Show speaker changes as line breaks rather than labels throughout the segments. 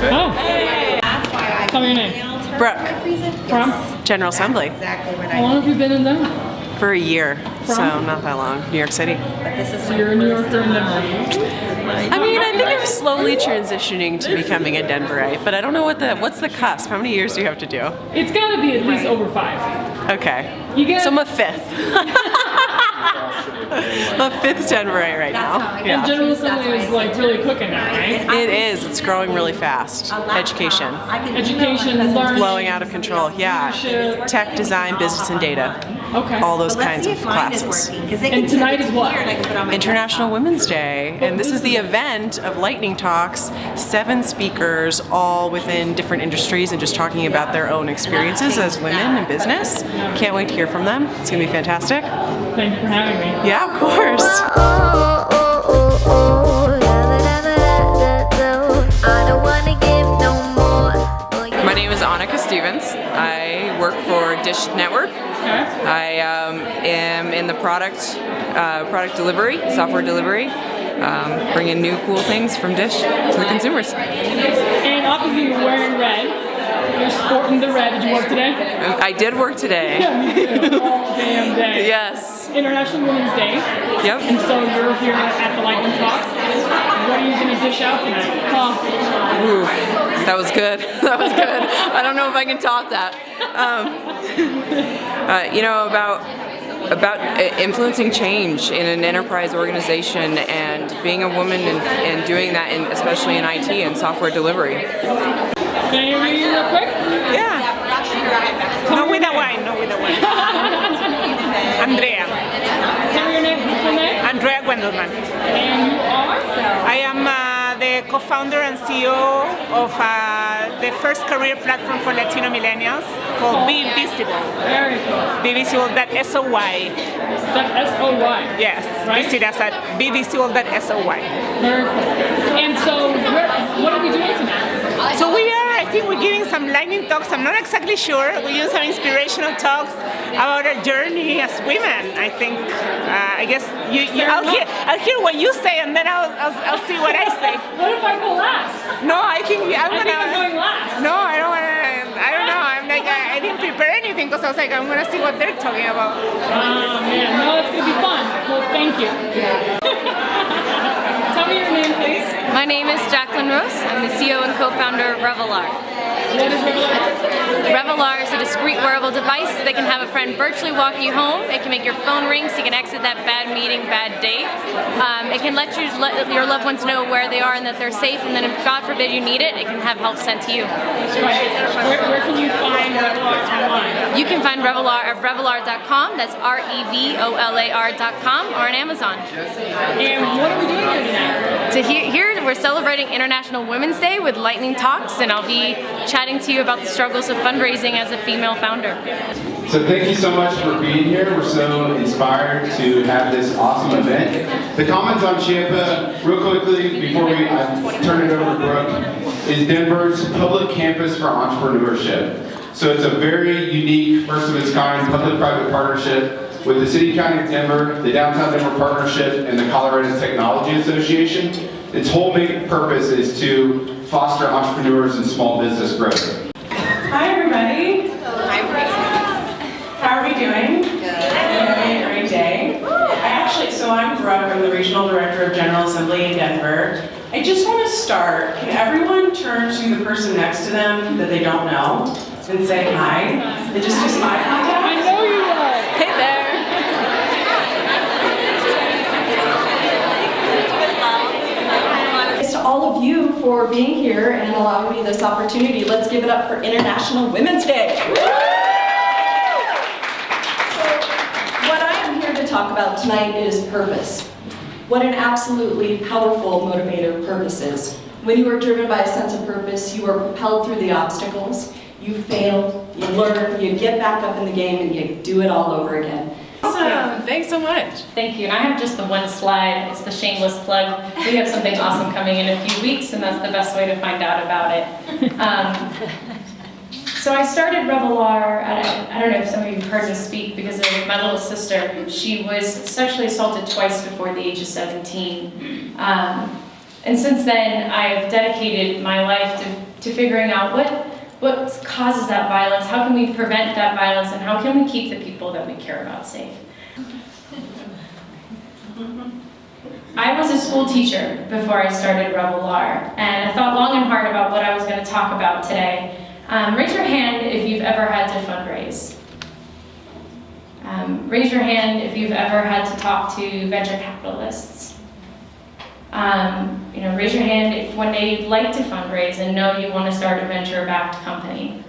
Oh. Tell me your name.
Brooke.
From?
General Assembly.
How long have you been in Denver?
For a year,
From?
so not that long. New York City.
So you're a New Yorker in Denver.
I mean, I think I'm slowly transitioning to becoming a Denverite, but I don't know what's the cusp. How many years do you have to do?
It's got to be at least over 5.
Okay.
You get.
So I'm a 5th. I'm a 5th Denverite right now.
And General Assembly is like really cooking now, right?
It is. It's growing really fast. Education.
Education, learning.
Blowing out of control. Yeah. Tech, design, business, and data.
Okay.
All those kinds of classes.
And tonight is what?
International Women's Day, and this is the event of lightning talks, 7 speakers, all within different industries and just talking about their own experiences as women in business. Can't wait to hear from them. It's gonna be fantastic.
Thank you for having me.
Yeah, of course. My name is Annika Stevens. I work for Dish Network. I am in the product delivery, software delivery, bringing new cool things from Dish to the consumers.
And obviously you're wearing red. You're sporting the red. Did you work today?
I did work today.
Yeah, me too. All damn day.
Yes.
International Women's Day.
Yep.
And so you're here at the Lightning Talk. What are you going to dish out tonight?
Ooh, that was good. That was good. I don't know if I can top that. You know, about influencing change in an enterprise organization and being a woman and doing that, especially in IT and software delivery.
Can you read real quick?
Yeah. No with the wine, no with the wine. Andrea.
Tell me your name. What's your name?
Andrea Wendelman.
And you are?
I am the co-founder and CEO of the first career platform for Latino millennials called Be Visible.
Very cool.
Be Visible.soy.
S-O-Y.
Yes.
Right?
Visit us at BeVisible.soy.
Very cool. And so, what are we doing tonight?
So I think we're giving some lightning talks. I'm not exactly sure. We're doing some inspirational talks about our journey as women. I think, I guess I'll hear what you say, and then I'll see what I say.
What if I go last?
No, I think I'm
going last.
No, I don't want to. I don't know. I'm like I didn't prepare anything because I was like I'm gonna see what they're talking about.
Oh man, no, it's gonna be fun. Well, thank you. Tell me your name, please.
My name is Jacqueline Rose. I'm the CEO and co-founder of Revelar.
What is Revelar?
Revelar is a discrete wearable device that can have a friend virtually walk you home. It can make your phone ring so you can exit that bad meeting, bad date. It can let your loved ones know where they are and that they're safe, and then if God forbid you need it, it can have help sent to you.
Where can you find Revelar online?
You can find Revelar at revelar.com. That's REVOLAR.com, or on Amazon.
And what are we doing here tonight?
So here we're celebrating International Women's Day with lightning talks, and I'll be chatting to you about the struggles of fundraising as a female founder.
So thank you so much for being here. We're so inspired to have this awesome event. The comments on Champa, real quickly before we turn it over to Brooke, is Denver's public campus for entrepreneurship. So it's a very unique, first of its kind, public-private partnership with the City County of Denver, the Downtown Denver Partnership, and the Colorado Technology Association. Its whole main purpose is to foster entrepreneurs and small business growth.
Hi everybody. How are we doing? Good. Having a great day. So I'm Brooke, I'm the Regional Director of General Assembly in Denver. I just want to start. Can everyone turn to the person next to them that they don't know and say hi? And just do some eye contact?
I know you are.
Hey there.
Thanks to all of you for being here and allowing me this opportunity. Let's give it up for International Women's Day. What I am here to talk about tonight is purpose. What an absolutely powerful motivator purpose is. When you are driven by a sense of purpose, you are propelled through the obstacles, you fail, you learn, you get back up in the game, and you do it all over again.
Awesome. Thanks so much.
Thank you. And I have just the one slide. It's the shameless plug. We have something awesome coming in a few weeks, and that's the best way to find out about it. So I started Revelar, I don't know if some of you have heard me speak, because of my little sister. She was sexually assaulted twice before the age of 17. And since then, I've dedicated my life to figuring out what causes that violence, how can we prevent that violence, and how can we keep the people that we care about safe. I was a school teacher before I started Rebel R, and I thought long and hard about what I was going to talk about today. Raise your hand if you've ever had to fundraise. Raise your hand if you've ever had to talk to venture capitalists. Raise your hand if one day you'd like to fundraise and know you want to start a venture-backed company.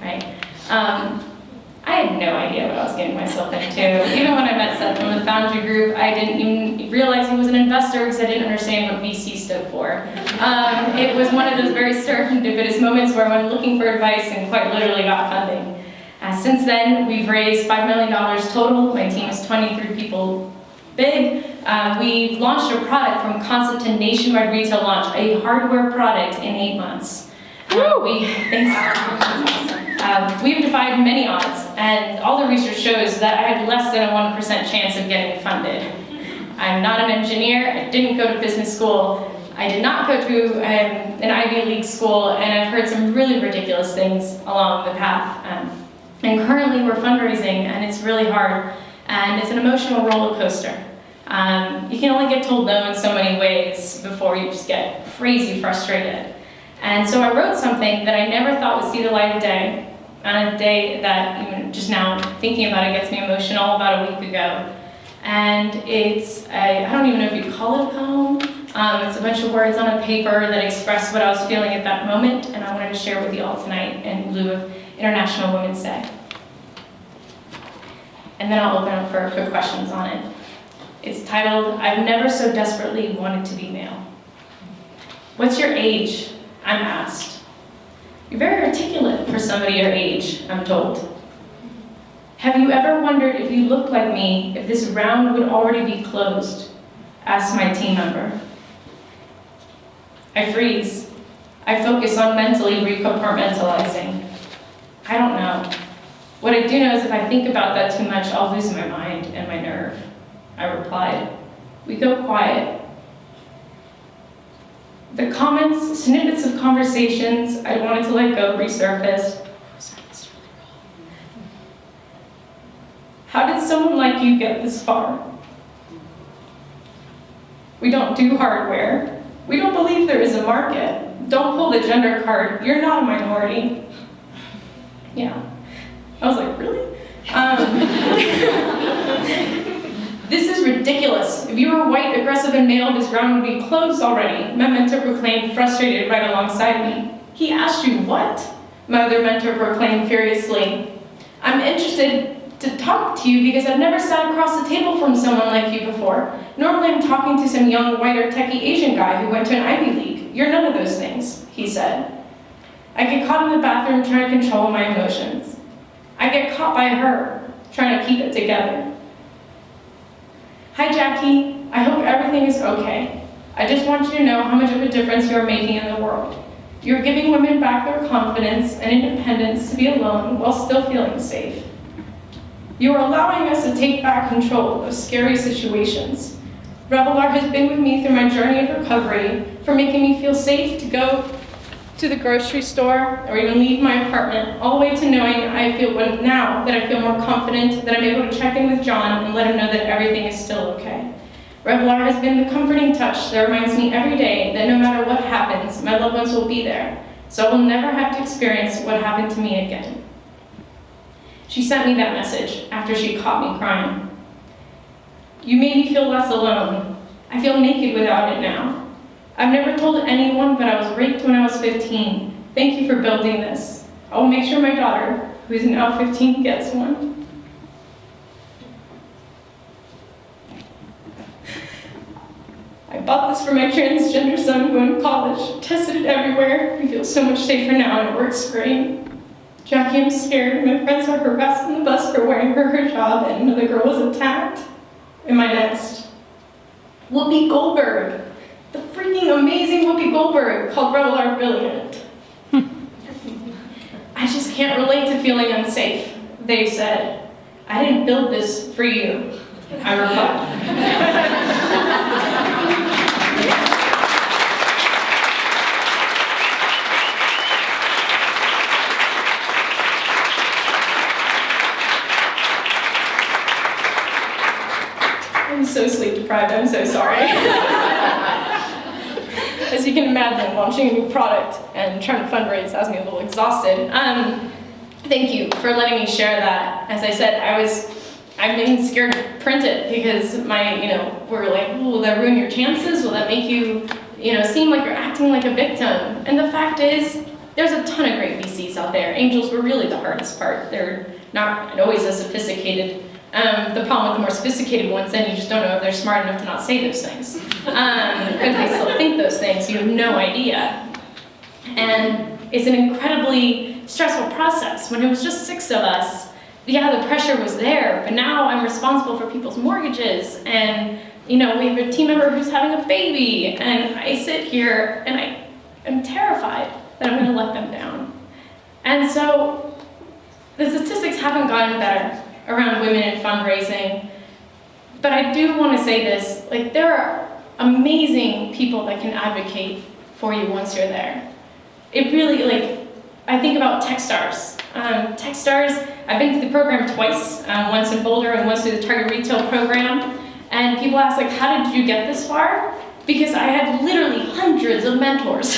Right? I had no idea what I was getting myself into. Even when I met Seth from the Foundry Group, I didn't even realize he was an investor because I didn't understand what VC stood for. It was one of those very serendipitous moments where I'm looking for advice and quite literally got funding. Since then, we've raised $5 million total. My team is 23 people big. We've launched a product from concept to nationwide retail launch, a hardware product in 8 months. We've defied many odds, and all the research shows that I had less than a 1% chance of getting funded. I'm not an engineer, I didn't go to business school, I did not go to an Ivy League school, and I've heard some really ridiculous things along the path. And currently we're fundraising, and it's really hard, and it's an emotional roller coaster. You can only get told no in so many ways before you just get crazy frustrated. And so I wrote something that I never thought would see the light of day, on a day that even just now thinking about it gets me emotional, about a week ago. And it's, I don't even know if you call it a poem. It's a bunch of words on a paper that express what I was feeling at that moment, and I wanted to share with you all tonight in lieu of International Women's Day. And then I'll open up for quick questions on it. It's titled, I've never so desperately wanted to be male. What's your age? I'm asked. You're very articulate for somebody your age, I'm told. Have you ever wondered if you looked like me, if this round would already be closed? Asked my team member. I freeze. I focus on mentally recompartmentalizing. I don't know. What I do know is if I think about that too much, I'll lose my mind and my nerve. I replied. We go quiet. The comments, snippets of conversations I wanted to let go resurfaced. How did someone like you get this far? We don't do hardware. We don't believe there is a market. Don't pull the gender card. You're not a minority. Yeah. I was like, really? This is ridiculous. If you were white, aggressive, and male, this round would be closed already, my mentor proclaimed, frustrated right alongside me. He asked you what? My other mentor proclaimed furiously. I'm interested to talk to you because I've never sat across the table from someone like you before. Normally I'm talking to some young, whiter, techie Asian guy who went to an Ivy League. You're none of those things, he said. I get caught in the bathroom trying to control my emotions. I get caught by her, trying to keep it together. Hi, Jackie. I hope everything is okay. I just want you to know how much of a difference you're making in the world. You're giving women back their confidence and independence to be alone while still feeling safe. You are allowing us to take back control of scary situations. Revelar has been with me through my journey of recovery, for making me feel safe to go to the grocery store or even leave my apartment, all the way to knowing now that I feel more confident that I'm able to check in with John and let him know that everything is still okay. Revelar has been the comforting touch that reminds me every day that no matter what happens, my loved ones will be there, so I will never have to experience what happened to me again. She sent me that message after she caught me crying. You made me feel less alone. I feel naked without it now. I've never told anyone, but I was raped when I was 15. Thank you for building this. I will make sure my daughter, who is now 15, gets one. I bought this for my transgender son going to college, tested it everywhere. We feel so much safer now and it works great. Jackie, I'm scared. My friends are harassed on the bus for wearing her hijab and another girl was attacked. Am I next? Whoopi Goldberg. The freaking amazing Whoopi Goldberg called Revelar brilliant. I just can't relate to feeling unsafe, they said. I didn't build this for you, I replied.
so sleep deprived, I'm so sorry. As you can imagine, launching a new product and trying to fundraise has me a little exhausted. Thank you for letting me share that. As I said, I've been scared to print it because we're like, will that ruin your chances? Will that make you, seem like you're acting like a victim? And the fact is, there's a ton of great VCs out there. Angels were really the hardest part. They're not always as sophisticated. The problem with the more sophisticated ones, then you just don't know if they're smart enough to not say those things. But if they still think those things, you have no idea. And it's an incredibly stressful process. When it was just 6 of us, yeah, the pressure was there, but now I'm responsible for people's mortgages, and we have a team member who's having a baby, and I sit here and I am terrified that I'm going to let them down. And so the statistics haven't gotten better around women in fundraising, but I do want to say this, there are amazing people that can advocate for you once you're there. It really, I think about Techstars. Techstars, I've been through the program twice, once in Boulder and once through the Target Retail program, and people ask, how did you get this far? Because I had literally hundreds of mentors.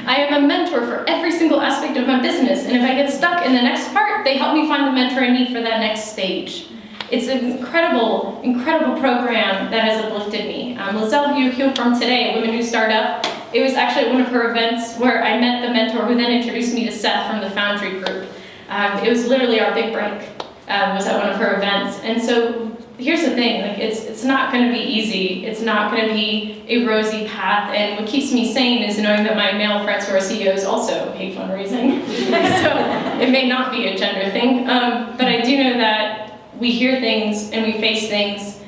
I have a mentor for every single aspect of my business, and if I get stuck in the next part, they help me find the mentor I need for that next stage. It's an incredible, incredible program that has uplifted me. Lizelle, who you hear from today, Women Who Start Up, it was actually at one of her events where I met the mentor who then introduced me to Seth from the Foundry Group. It was literally our big break, was at one of her events. And so here's the thing, it's not going to be easy. It's not going to be a rosy path. And what keeps me sane is knowing that my male friends who are CEOs also hate fundraising. So it may not be a gender thing, but I do know that we hear things and we face things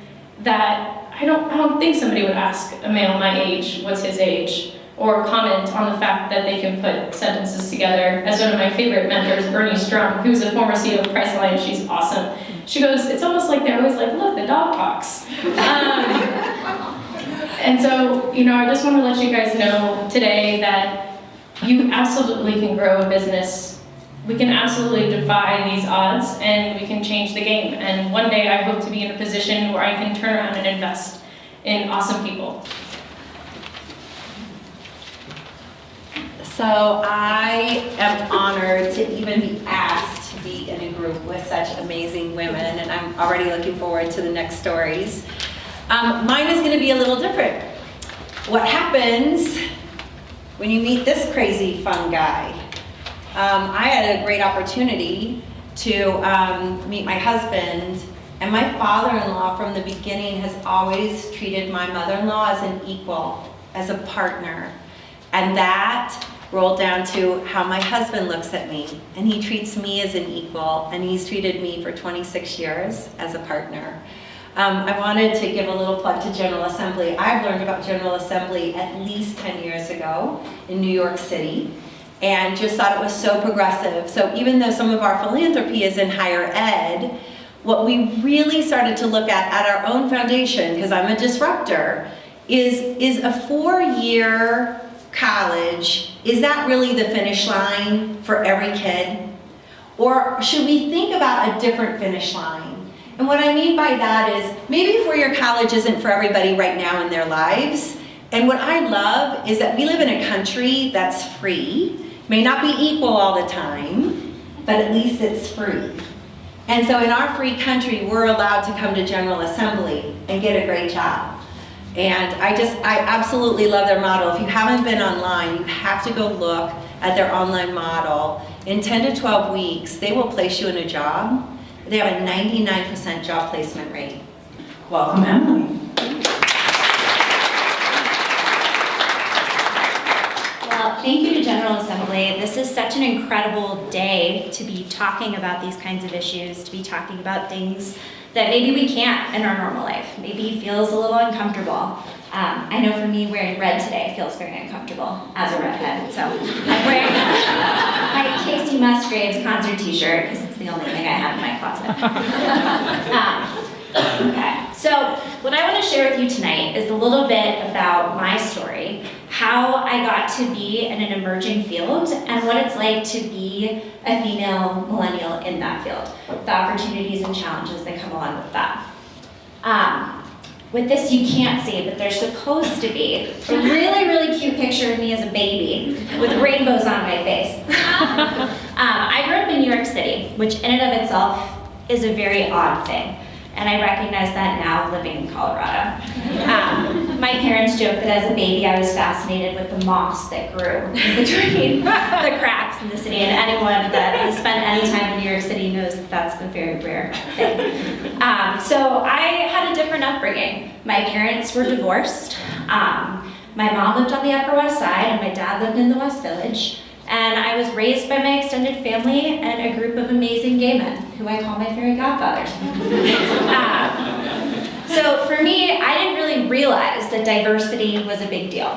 that I don't think somebody would ask a male my age, what's his age, or comment on the fact that they can put sentences together. As one of my favorite mentors, Bernie Strum, who's a former CEO of Priceline, she's awesome. She goes, it's almost like they're always like, look, the dog talks. And so, I just want to let you guys know today that you absolutely can grow a business. We can absolutely defy these odds, and we can change the game. And one day I hope to be in a position where I can turn around and invest in awesome people.
So I am honored to even be asked to be in a group with such amazing women, and I'm already looking forward to the next stories. Mine is going to be a little different. What happens when you meet this crazy fun guy? I had a great opportunity to meet my husband, and my father-in-law from the beginning has always treated my mother-in-law as an equal, as a partner. And that rolled down to how my husband looks at me, and he treats me as an equal, and he's treated me for 26 years as a partner. I wanted to give a little plug to General Assembly. I've learned about General Assembly at least 10 years ago in New York City, and just thought it was so progressive. So even though some of our philanthropy is in higher ed, what we really started to look at our own foundation, because I'm a disruptor, is a 4-year college, is that really the finish line for every kid? Or should we think about a different finish line? And what I mean by that is, maybe 4-year college isn't for everybody right now in their lives. And what I love is that we live in a country that's free, may not be equal all the time, but at least it's free. And so in our free country, we're allowed to come to General Assembly and get a great job. And I absolutely love their model. If you haven't been online, you have to go look at their online model. In 10 to 12 weeks, they will place you in a job. They have a 99% job placement rate.
Welcome, Emily.
Well, thank you to General Assembly. This is such an incredible day to be talking about these kinds of issues, to be talking about things that maybe we can't in our normal life. Maybe feels a little uncomfortable. I know for me, wearing red today feels very uncomfortable as a redhead. So I'm wearing my Casey Musgraves concert t-shirt because it's the only thing I have in my closet. Okay, so what I want to share with you tonight is a little bit about my story, how I got to be in an emerging field, and what it's like to be a female millennial in that field, the opportunities and challenges that come along with that. with this you can't see, but there's supposed to be a really, really cute picture of me as a baby with rainbows on my face. I grew up in New York City, which in and of itself is a very odd thing. And I recognize that now living in Colorado. My parents joke that as a baby I was fascinated with the moss that grew in between the cracks in the city, and anyone that has spent any time in New York City knows that that's a very rare thing. So I had a different upbringing. My parents were divorced. My mom lived on the Upper West Side and my dad lived in the West Village. And I was raised by my extended family and a group of amazing gay men, who I call my fairy godfathers. So for me, I didn't really realize that diversity was a big deal.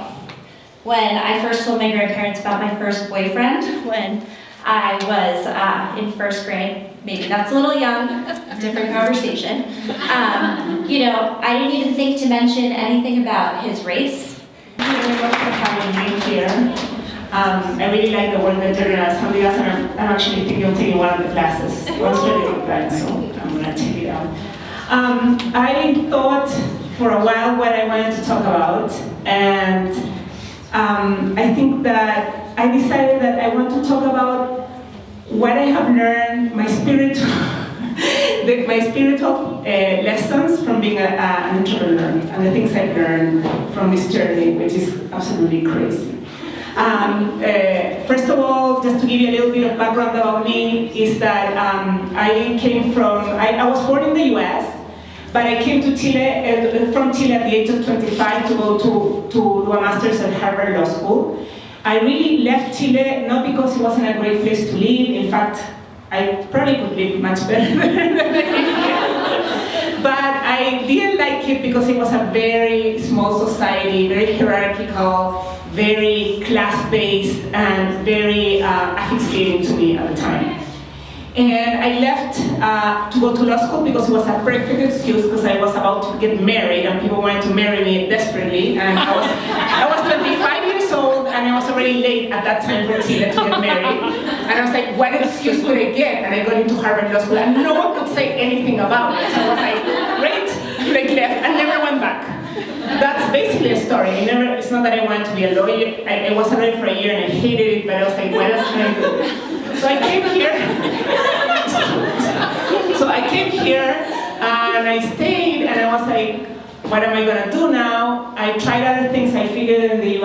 When I first told my grandparents about my first boyfriend, when I was in first grade, maybe that's a little young, different conversation. I didn't even think to mention anything about his race.
Thank you very much for having me here. I really like the work that General Assembly does, and I'm actually thinking of taking one of the classes. It was really good, right? So I'm going to check it out. I thought for a while what I wanted to talk about, and I think that I decided that I want to talk about what I have learned, my spiritual lessons from being an entrepreneur, and the things I've learned from this journey, which is absolutely crazy. First of all, just to give you a little bit of background about me, is that I was born in the US, but I came to Chile, from Chile at the age of 25 to go to do a master's at Harvard Law School. I really left Chile not because it wasn't a great place to live. In fact, I probably could live much better than I live here. But I didn't like it because it was a very small society, very hierarchical, very class-based, and very asphyxiating to me at the time. And I left to go to law school because it was a perfect excuse, because I was about to get married and people wanted to marry me desperately. And I was 25 years old and I was already late at that time for Chile to get married. And I was like, what excuse could I get? And I got into Harvard Law School and no one could say anything about it. So I was like, great, left and never went back. That's basically a story. It's not that I wanted to be a lawyer. I was a lawyer for a year and I hated it, but I was like, what else can I do? So I came here. And I stayed and I was like, what am I going to do now? I tried other things. I figured in the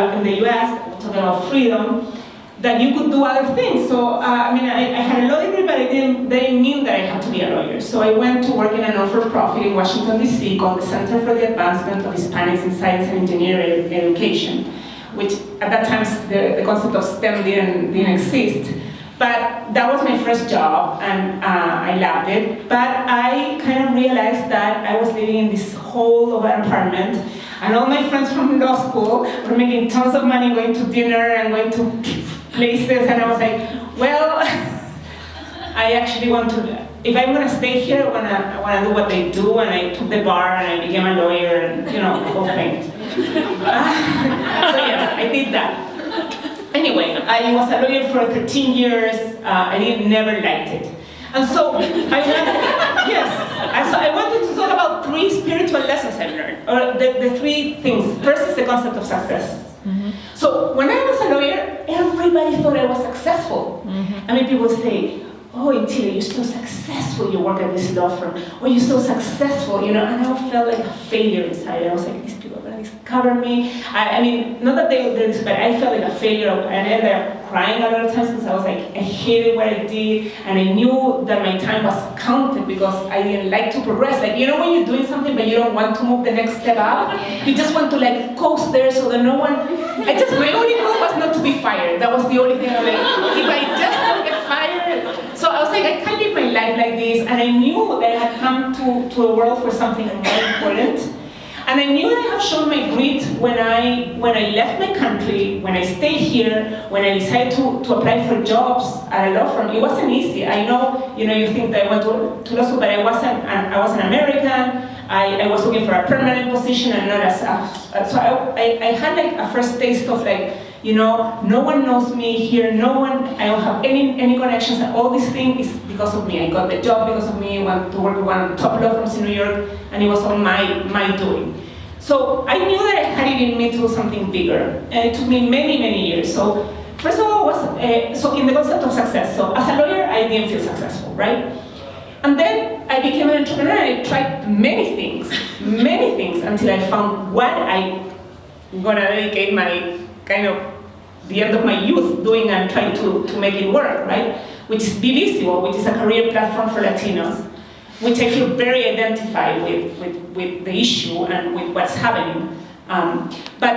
US, talking about freedom, that you could do other things. So, I had a law degree, but it didn't mean that I had to be a lawyer. So I went to work in a non-for-profit in Washington, D.C. called the Center for the Advancement of Hispanics in Science and Engineering Education, which at that time the concept of STEM didn't exist. But that was my first job, and I loved it. But I kind of realized that I was living in this hole of an apartment, and all my friends from law school were making tons of money going to dinner and going to places, and I was like, well, I actually want to, if I'm going to stay here, I want to do what they do, and I took the bar, and I became a lawyer, and the whole thing. So yes, I did that. Anyway, I was a lawyer for 13 years. I never liked it. And so I wanted to talk about 3 spiritual lessons I learned, or the 3 things. First is the concept of success. Mm-hmm. So when I was a lawyer, everybody thought I was successful. Mm-hmm. I mean, people say, oh, in Chile, you're so successful, you work at this law firm, or you're so successful, and I felt like a failure inside. I was like, these people are going to discover me. I mean, not that they but I felt like a failure, and I ended up crying a lot of times because I was like, I hated what I did, and I knew that my time was counted because I didn't like to progress. Like, when you're doing something but you don't want to move the next step up, you just want to coast there so that no one, my only goal was not to be fired. That was the only thing I was like, if I just don't get fired. So I was like, I can't live my life like this, and I knew that I had come to a world for something more important. And I knew that I have shown my grit when I left my country, when I stayed here, when I decided to apply for jobs at a law firm. It wasn't easy. I know, you think that I went to law school, but I was an American. I was looking for a permanent position and not so I had a first taste of no one knows me here, I don't have any connections, and all these things is because of me. I got the job because of me. I went to work with one of the top law firms in New York, and it was all my doing. So I knew that I had it in me to do something bigger, and it took me many, many years. So first of all, so in the concept of success. So as a lawyer, I didn't feel successful, right? And then I became an entrepreneur, and I tried many things, until I found what I'm gonna dedicate my the end of my youth doing and trying to make it work, right? Which is Be Visible, which is a career platform for Latinos, which I feel very identified with the issue and with what's happening. But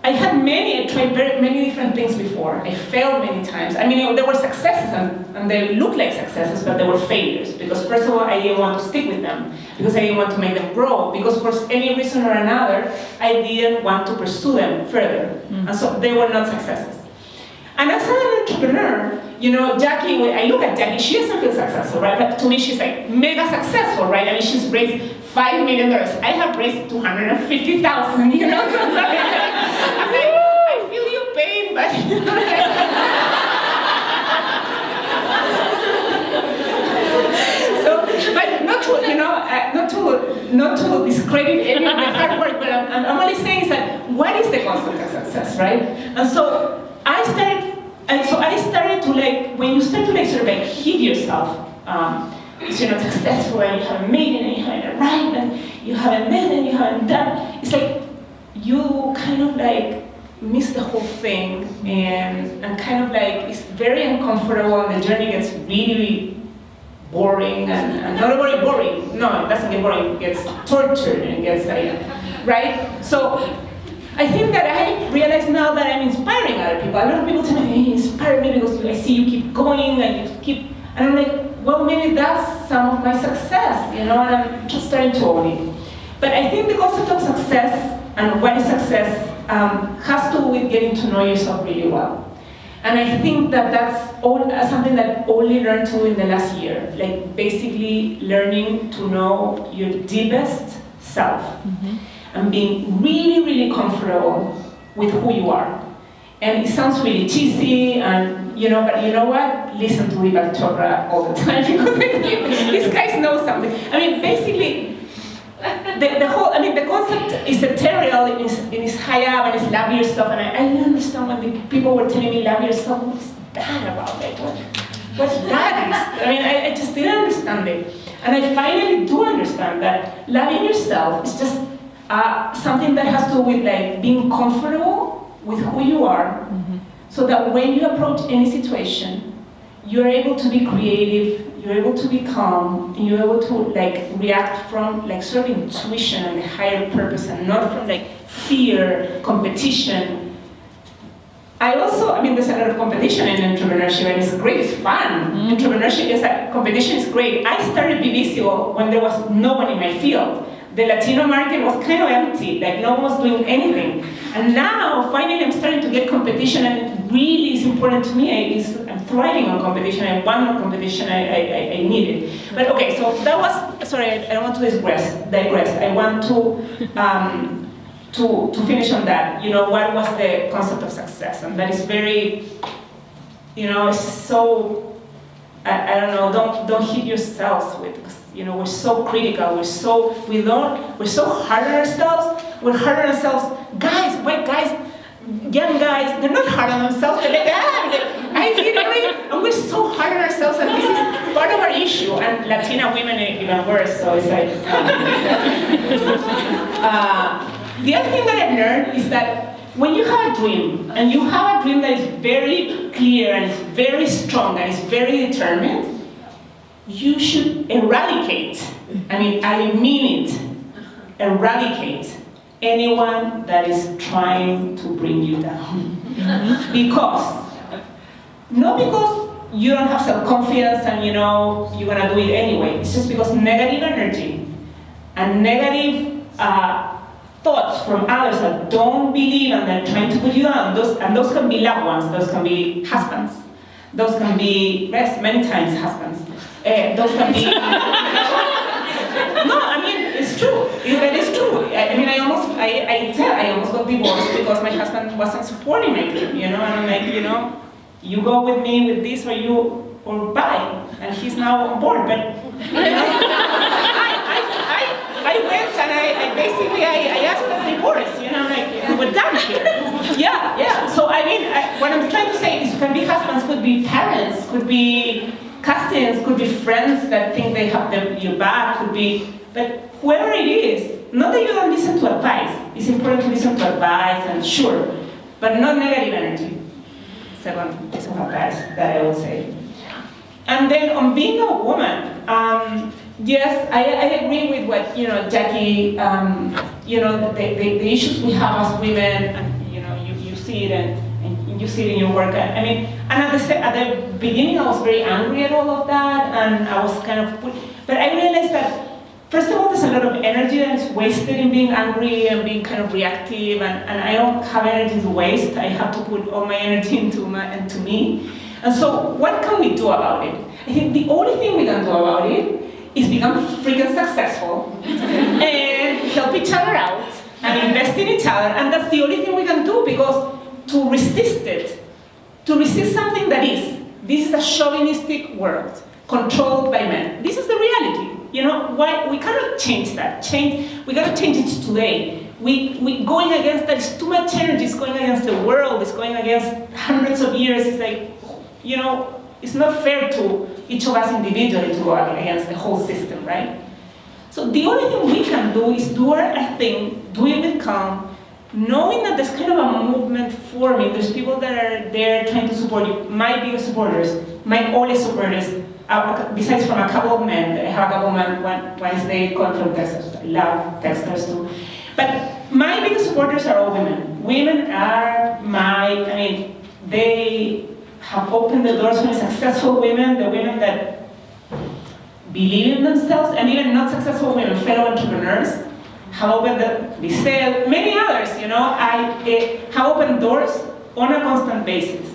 I tried many different things before. I failed many times. I mean, there were successes and they looked like successes, but they were failures. Because first of all, I didn't want to stick with them. Because I didn't want to make them grow. Because for any reason or another, I didn't want to pursue them further. And so they were not successes. And as an entrepreneur, Jackie, when I look at Jackie, she doesn't feel successful, right? But to me, she's like mega successful, right? I mean, she's raised $5 million. I have raised $250,000, I feel your pain, but so, but not to discredit any of the hard work, but I'm only saying is that what is the concept of success, right? And so I started to when you start to sort of hit yourself, because you're not successful and you haven't made it and you haven't arrived and you haven't met and you haven't done, it's like you kind of miss the whole thing and kind of it's very uncomfortable and the journey gets really boring and not only boring, no, it doesn't get boring, it gets tortured and it gets right? So I think that I realize now that I'm inspiring other people. A lot of people tell me, hey, you inspire me because I see you keep going and you keep, and I'm like, well, maybe that's some of my success, and I'm just starting to own it. But I think the concept of success and what is success has to do with getting to know yourself really well. And I think that that's something that I only learned to in the last year, basically learning to know your deepest self. And being really, really comfortable with who you are. And it sounds really cheesy, and but you know what? Listen to Deepak Chopra all the time because these guys know something. I mean, basically, the concept is ethereal, it is high up, and it's love yourself. And I didn't understand when the people were telling me love yourself. What's that about? What's that? I mean, I just didn't understand it. And I finally do understand that loving yourself is just something that has to do with being comfortable with who you are, so that when you approach any situation, you're able to be creative, you're able to be calm, and you're able to react from sort of intuition and a higher purpose, and not from fear, competition. There's a lot of competition in entrepreneurship, and it's great, it's fun. Entrepreneurship competition is great. I started Be Visible when there was no one in my field. The Latino market was kind of empty, no one was doing anything. And now, finally, I'm starting to get competition, and it really is important to me. I'm thriving on competition. I want more competition. I need it. But okay, so that was, sorry, I don't want to digress. I want to finish on that. What was the concept of success? And that is very, it's so, I don't know, don't hit yourselves with, we're so critical, we're so hard on ourselves. We're hard on ourselves. Guys, white guys, young guys, they're not hard on themselves. They're I did it, and we're so hard on ourselves, and this is part of our issue. And Latina women are even worse, so it's the other thing that I've learned is that when you have a dream, and you have a dream that is very clear, and is very strong, and is very determined, you should eradicate, I mean it, eradicate anyone that is trying to bring you down. Not because you don't have self-confidence and you're gonna do it anyway. It's just because negative energy and negative thoughts from others that don't believe and they're trying to put you down, those can be loved ones, those can be husbands, those can be, yes, many times husbands. Those can be. No, it's true. It is true. I almost got divorced because my husband wasn't supporting my dream, and I'm like, you go with me with this or bye. And he's now on board, but I went and I basically asked for the divorce. You know, like we're done here. Yeah. So I mean, what I'm trying to say is, it can be husbands, could be parents, could be cousins, could be friends that think they have your back, could be, but whoever it is, not that you don't listen to advice. It's important to listen to advice, and sure, but not negative energy. Second piece of advice that I would say. And then on being a woman, yes, I agree with what Jackie. The issues we have as women, and you see it, and you see it in your work. I mean, and at the beginning, I was very angry at all of that, and I was kind of. But I realized that, first of all, there's a lot of energy that is wasted in being angry and being kind of reactive, and I don't have energy to waste. I have to put all my energy into me. And so, what can we do about it? I think the only thing we can do about it is become freaking successful and help each other out and invest in each other. And that's the only thing we can do, because to resist something this is a chauvinistic world controlled by men. This is the reality. Why we cannot change that. We gotta change it today. We going against that. It's too much energy. It's going against the world. It's going against hundreds of years. It's like, it's not fair to each of us individually to go against the whole system, right? So the only thing we can do is do our thing, do it with calm, knowing that there's kind of a movement forming. There's people that are there trying to support you. My biggest supporters, my only supporters, besides from a couple of men, I have a couple of men, one is they come from Texas. I love Texas too. But my biggest supporters are all women. Women are they have opened the doors for successful women, the women that believe in themselves, and even not successful women, fellow entrepreneurs, have opened Lizelle, many others, have opened doors on a constant basis.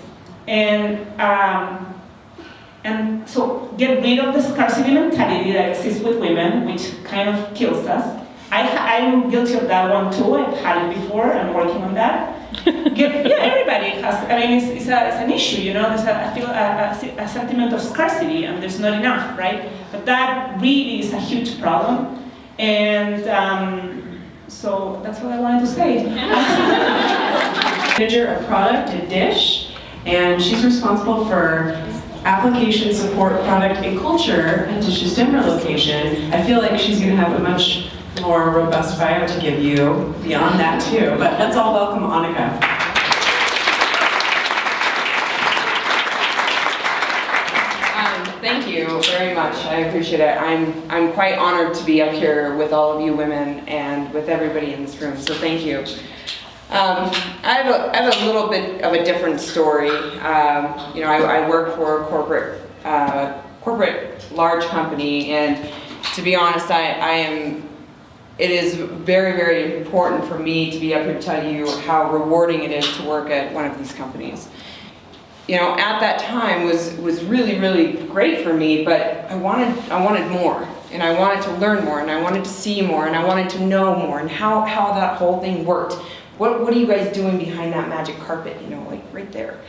And so get rid of the scarcity mentality that exists with women, which kind of kills us. I'm guilty of that one too. I've had it before. I'm working on that. Everybody has. It's an issue. There's I feel a sentiment of scarcity, and there's not enough, right? But that really is a huge problem, and so that's what I wanted to say.
Manager of product at Dish, and she's responsible for application support, product, and culture at Dish's Denver location. I feel like she's going to have a much more robust bio to give you beyond that too. But let's all welcome Annika.
Thank you very much. I appreciate it. I'm quite honored to be up here with all of you women and with everybody in this room. So thank you. I have a little bit of a different story. I work for a corporate large company, and to be honest, it is very, very important for me to be up here to tell you how rewarding it is to work at one of these companies. At that time was really, really great for me, but I wanted more, and I wanted to learn more, and I wanted to see more, and I wanted to know more, and how that whole thing worked. What are you guys doing behind that magic carpet, like right there,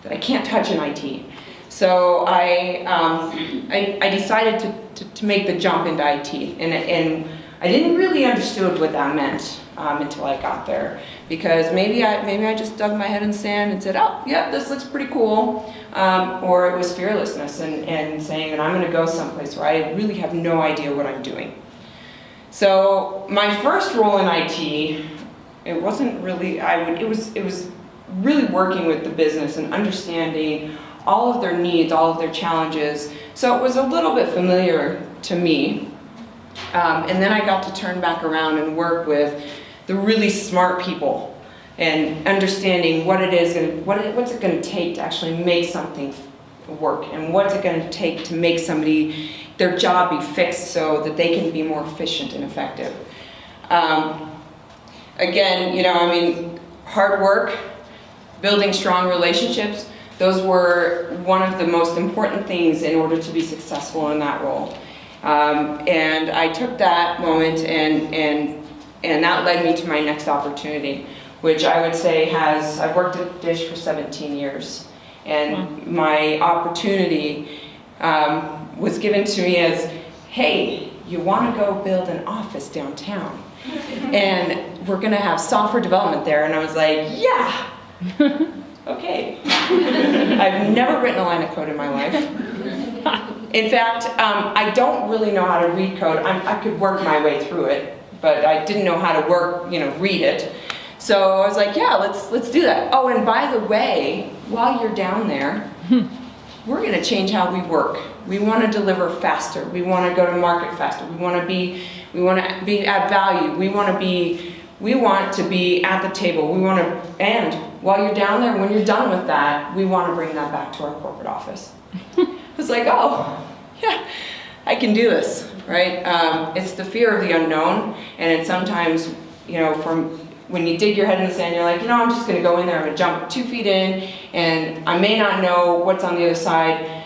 that I can't touch in IT? So I decided to make the jump into IT, and I didn't really understand what that meant until I got there, because maybe I just dug my head in the sand and said, oh yeah, this looks pretty cool, or it was fearlessness and saying that I'm going to go someplace where I really have no idea what I'm doing. So my first role in IT, it wasn't really, it was really working with the business and understanding all of their needs, all of their challenges. So it was a little bit familiar to me. And then I got to turn back around and work with the really smart people and understanding what it is and what's it going to take to actually make something work, and what's it going to take to make their job be fixed so that they can be more efficient and effective. Again, hard work, building strong relationships, those were one of the most important things in order to be successful in that role. And I took that moment and that led me to my next opportunity, which I would say I've worked at Dish for 17 years. And my opportunity was given to me as, hey,
you want to go build an office downtown. And we're going to have software development there. And I was like, yeah, okay. I've never written a line of code in my life. In fact, I don't really know how to read code. I could work my way through it, but I didn't know how to read it. So I was like, yeah, let's do that. Oh, and by the way, while you're down there, we're going to change how we work. We want to deliver faster. We want to go to market faster. We want to add value. We want to be at the table. And while you're down there, when you're done with that, we want to bring that back to our corporate office. It's like, oh, yeah, I can do this, right? It's the fear of the unknown, and it's sometimes, from when you dig your head in the sand, you're like, I'm just going to go in there, I'm going to jump 2 feet in, and I may not know what's on the other side,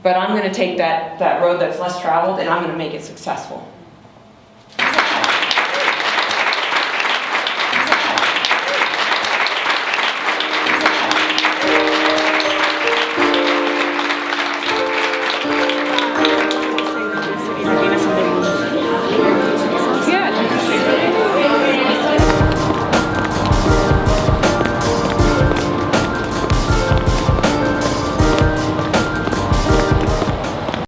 but I'm going to take that road that's less traveled, and I'm going to make it successful.